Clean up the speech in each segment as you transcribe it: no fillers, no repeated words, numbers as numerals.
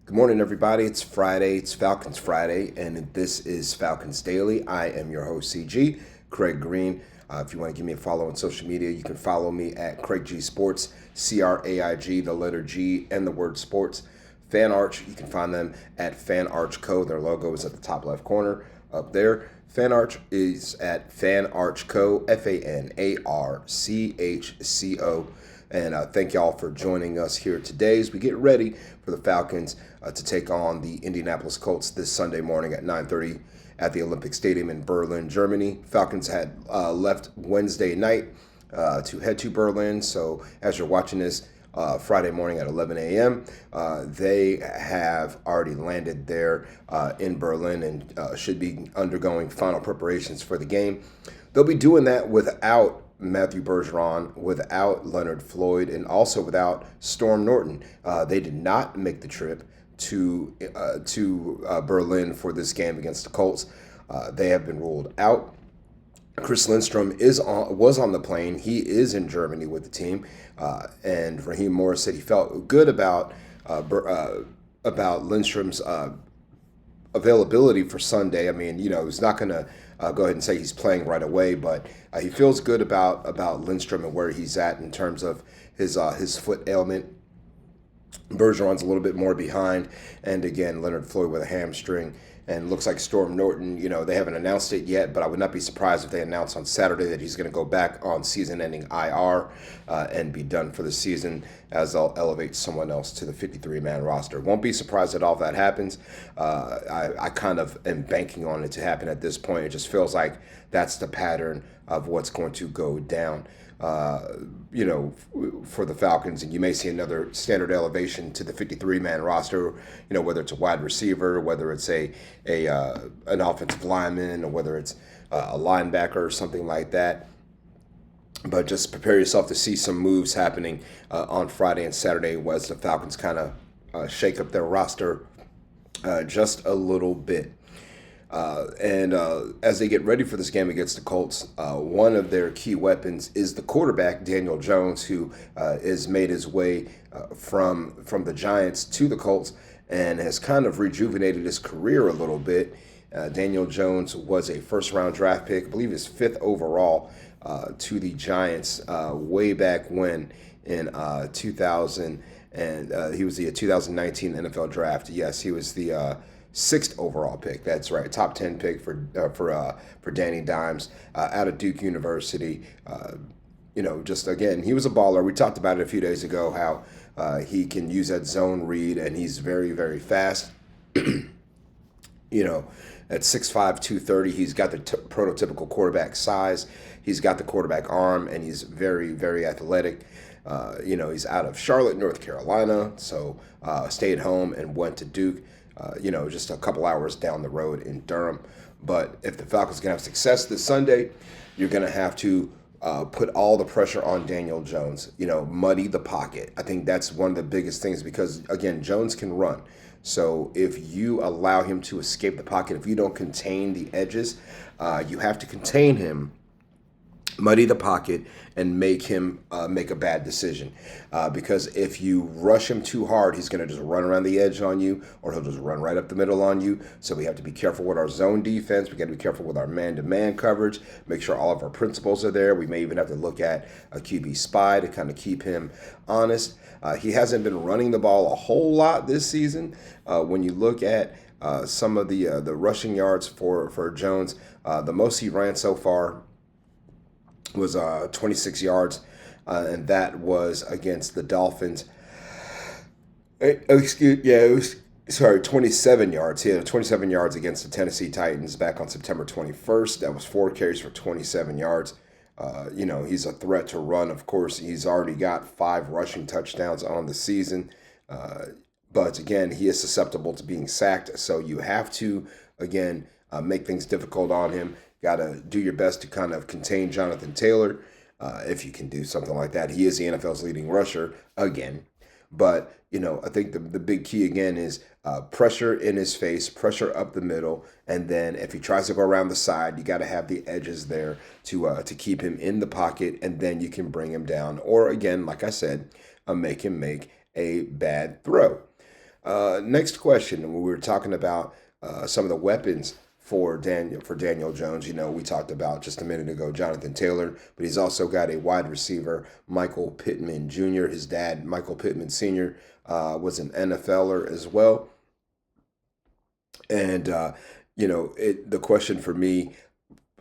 Good morning, everybody. It's Friday. It's Falcons Friday, and this is Falcons Daily. I am your host, CG, Craig Green. If you want to give me a follow on social media, you can follow me at Craig G Sports, CRAIG, the letter G, and the word sports. Fan Arch, you can find them at Fan Arch Co. Their logo is at the top left corner up there. Fan Arch is at Fan Arch Co. FANARCHCO. And thank y'all for joining us here today as we get ready for the Falcons to take on the Indianapolis Colts this Sunday morning at 9:30 at the Olympic Stadium in Berlin, Germany. Falcons had left Wednesday night to head to Berlin. So as you're watching this Friday morning at 11 a.m., they have already landed there in Berlin and should be undergoing final preparations for the game. They'll be doing that without Matthew Bergeron, without Leonard Floyd, and also without Storm Norton. They did not make the trip to Berlin for this game against the Colts. They have been ruled out. Chris Lindstrom was on the plane. He is in Germany with the team, and Raheem Morris said he felt good about Lindstrom's availability for Sunday. I mean, he's not going to go ahead and say he's playing right away, but he feels good about Lindstrom and where he's at in terms of his foot ailment. Bergeron's a little bit more behind, and again, Leonard Floyd with a hamstring. And looks like Storm Norton, they haven't announced it yet, but I would not be surprised if they announce on Saturday that he's going to go back on season-ending IR and be done for the season, as they'll elevate someone else to the 53-man roster. Won't be surprised at all if that happens. I kind of am banking on it to happen at this point. It just feels like that's the pattern of what's going to go down. For the Falcons, and you may see another standard elevation to the 53-man roster, whether it's a wide receiver, whether it's an offensive lineman, or whether it's a linebacker or something like that. But just prepare yourself to see some moves happening on Friday and Saturday as the Falcons kind of shake up their roster just a little bit. And as they get ready for this game against the Colts, one of their key weapons is the quarterback, Daniel Jones, who has made his way from the Giants to the Colts and has kind of rejuvenated his career a little bit. Daniel Jones was a first-round draft pick, I believe his fifth overall to the Giants way back when in 2000, and he was the 2019 NFL draft. Yes, he was the sixth overall pick. That's right, top 10 pick for Danny Dimes out of Duke University. Just again, he was a baller. We talked about it a few days ago how he can use that zone read, and he's very, very fast. At 6'5", 230, he's got the prototypical quarterback size. He's got the quarterback arm, and he's very, very athletic. He's out of Charlotte, North Carolina, so stayed home and went to Duke. Just a couple hours down the road in Durham. But if the Falcons can have success this Sunday, you're going to have to put all the pressure on Daniel Jones, muddy the pocket. I think that's one of the biggest things because, again, Jones can run. So if you allow him to escape the pocket, if you don't contain the edges, you have to contain him, muddy the pocket, and make him make a bad decision. Because if you rush him too hard, he's going to just run around the edge on you, or he'll just run right up the middle on you. So we have to be careful with our zone defense. We got to be careful with our man-to-man coverage. Make sure all of our principles are there. We may even have to look at a QB spy to kind of keep him honest. He hasn't been running the ball a whole lot this season. When you look at some of the rushing yards for Jones, the most he ran so far was 26 yards, and that was against the Dolphins. It was 27 yards. He had 27 yards against the Tennessee Titans back on September 21st. That was 4 carries for 27 yards. He's a threat to run. Of course, he's already got 5 rushing touchdowns on the season. But again, he is susceptible to being sacked. So you have to, again, make things difficult on him. Got to do your best to kind of contain Jonathan Taylor, if you can do something like that. He is the NFL's leading rusher again. But, I think the big key again is pressure in his face, pressure up the middle. And then if he tries to go around the side, you got to have the edges there to keep him in the pocket. And then you can bring him down. Or again, like I said, make him make a bad throw. Next question. When we were talking about some of the weapons for Daniel Jones, we talked about just a minute ago Jonathan Taylor, but he's also got a wide receiver, Michael Pittman Jr. His dad, Michael Pittman Sr., was an NFLer as well. And the question for me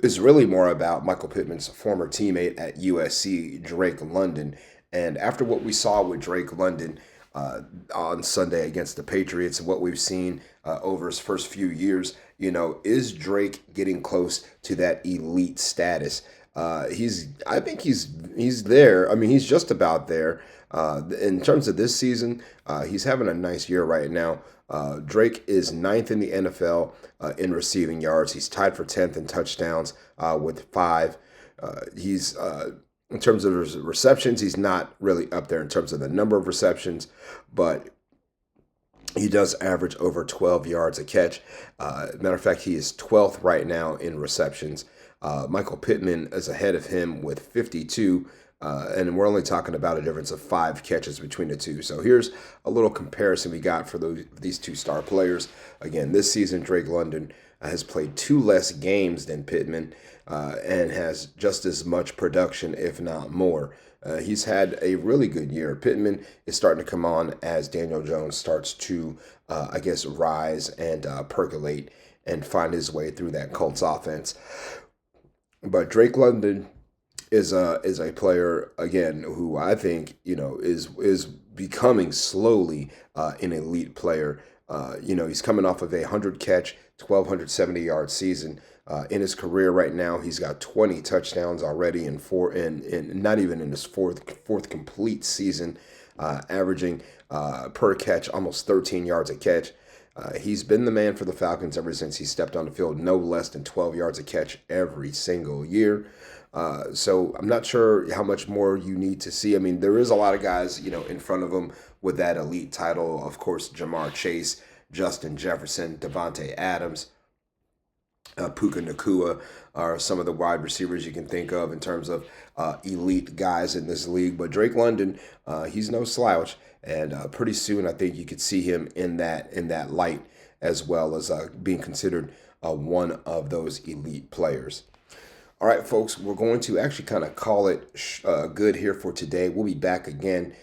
is really more about Michael Pittman's former teammate at USC, Drake London. And after what we saw with Drake London on Sunday against the Patriots and what we've seen over his first few years, is Drake getting close to that elite status? I think he's there. I mean, he's just about there. In terms of this season, he's having a nice year right now. Drake is ninth in the NFL in receiving yards. He's tied for 10th in touchdowns with five. He's in terms of his receptions, he's not really up there in terms of the number of receptions, but he does average over 12 yards a catch. Matter of fact, he is 12th right now in receptions. Michael Pittman is ahead of him with 52, and we're only talking about a difference of 5 catches between the two. So here's a little comparison we got for these two star players. Again, this season, Drake London has played 2 less games than Pittman and has just as much production, if not more. He's had a really good year. Pittman is starting to come on as Daniel Jones starts to, rise and percolate and find his way through that Colts offense. But Drake London is a player again who I think is becoming slowly an elite player. He's coming off of a 100 catch, 1,270 yard season. In his career right now, he's got 20 touchdowns already in four, and not even in his fourth complete season, averaging per catch almost 13 yards a catch. He's been the man for the Falcons ever since he stepped on the field, no less than 12 yards a catch every single year. So I'm not sure how much more you need to see. I mean, there is a lot of guys, in front of him with that elite title. Of course, Jamar Chase, Justin Jefferson, Devontae Adams, Puka Nakua are some of the wide receivers you can think of in terms of elite guys in this league. But Drake London, he's no slouch, and pretty soon I think you could see him in that light as well as being considered one of those elite players. All right, folks, we're going to actually kind of call it good here for today. We'll be back again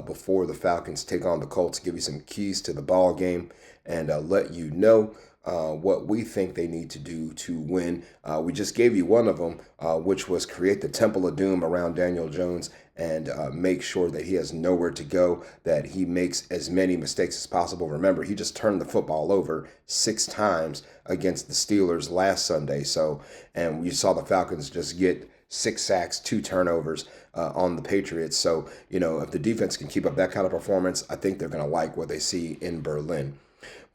before the Falcons take on the Colts, give you some keys to the ball game, and let you know what we think they need to do to win. We just gave you one of them, which was create the Temple of Doom around Daniel Jones and make sure that he has nowhere to go, that he makes as many mistakes as possible. Remember, he just turned the football over 6 times against the Steelers last Sunday. And we saw the Falcons just get 6 sacks, 2 turnovers on the Patriots. So, if the defense can keep up that kind of performance, I think they're going to like what they see in Berlin.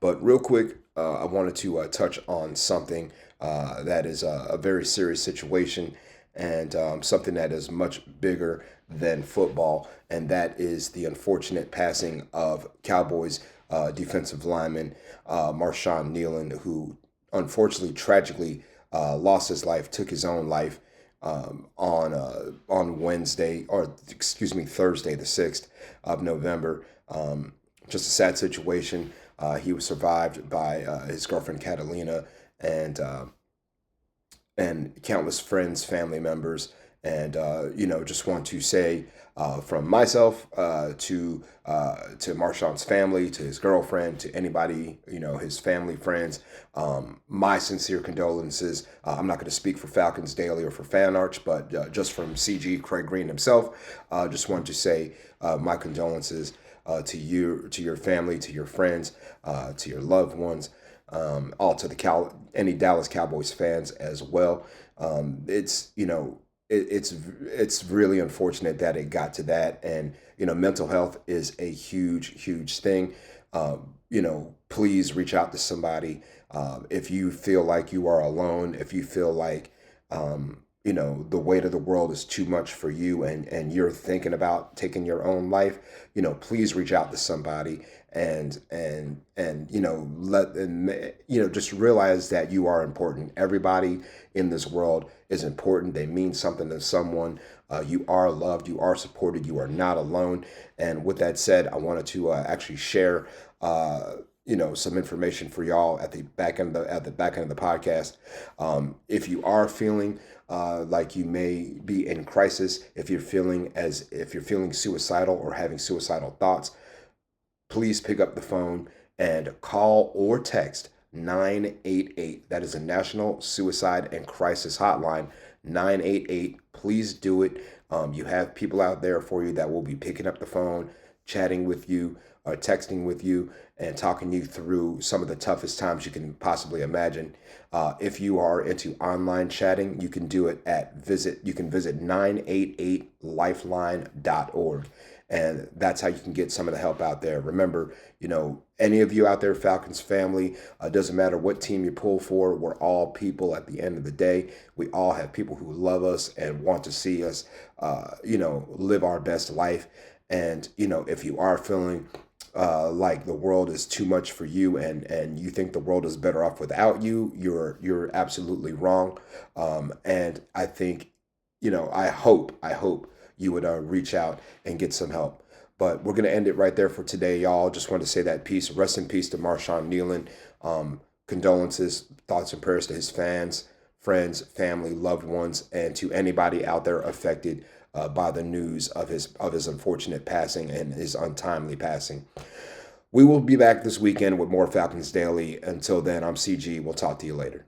But real quick, I wanted to touch on something that is a very serious situation and something that is much bigger than football, and that is the unfortunate passing of Cowboys defensive lineman Marshawn Kneeland, who unfortunately, tragically lost his life, took his own life on Wednesday, or excuse me, Thursday, the 6th of November. Just a sad situation. He was survived by his girlfriend Catalina and countless friends, family members, and just want to say from myself to Marshawn's family, to his girlfriend, to anybody, his family, friends, my sincere condolences. I'm not going to speak for Falcons Daily or for Fan Arch, but just from CG Craig Green himself, just wanted to say my condolences to you, to your family, to your friends, to your loved ones, all to any Dallas Cowboys fans as well. It's really unfortunate that it got to that, and mental health is a huge thing. Please reach out to somebody if you feel like you are alone, if you feel like the weight of the world is too much for you, and you're thinking about taking your own life. Please reach out to somebody and let them, just realize that you are important. Everybody in this world is important. They mean something to someone. You are loved. You are supported. You are not alone. And with that said, I wanted to actually share some information for y'all at the back end of the podcast. If you are feeling like you may be in crisis, if you're feeling suicidal or having suicidal thoughts, please pick up the phone and call or text 988. That is a National Suicide and Crisis Hotline. 988. Please do it. You have people out there for you that will be picking up the phone, chatting with you, or texting with you, and talking you through some of the toughest times you can possibly imagine. If you are into online chatting, you can do it you can visit 988lifeline.org. And that's how you can get some of the help out there. Remember, any of you out there, Falcons family, doesn't matter what team you pull for, we're all people at the end of the day. We all have people who love us and want to see us, live our best life. And, if you are feeling like the world is too much for you and you think the world is better off without you, you're absolutely wrong. And I think, I hope you would reach out and get some help. But we're going to end it right there for today, y'all. Just wanted to say that peace. Rest in peace to Marshawn Nealon. Condolences, thoughts and prayers to his fans, friends, family, loved ones, and to anybody out there affected by the news of his unfortunate passing and his untimely passing. We will be back this weekend with more Falcons Daily. Until then, I'm CG. We'll talk to you later.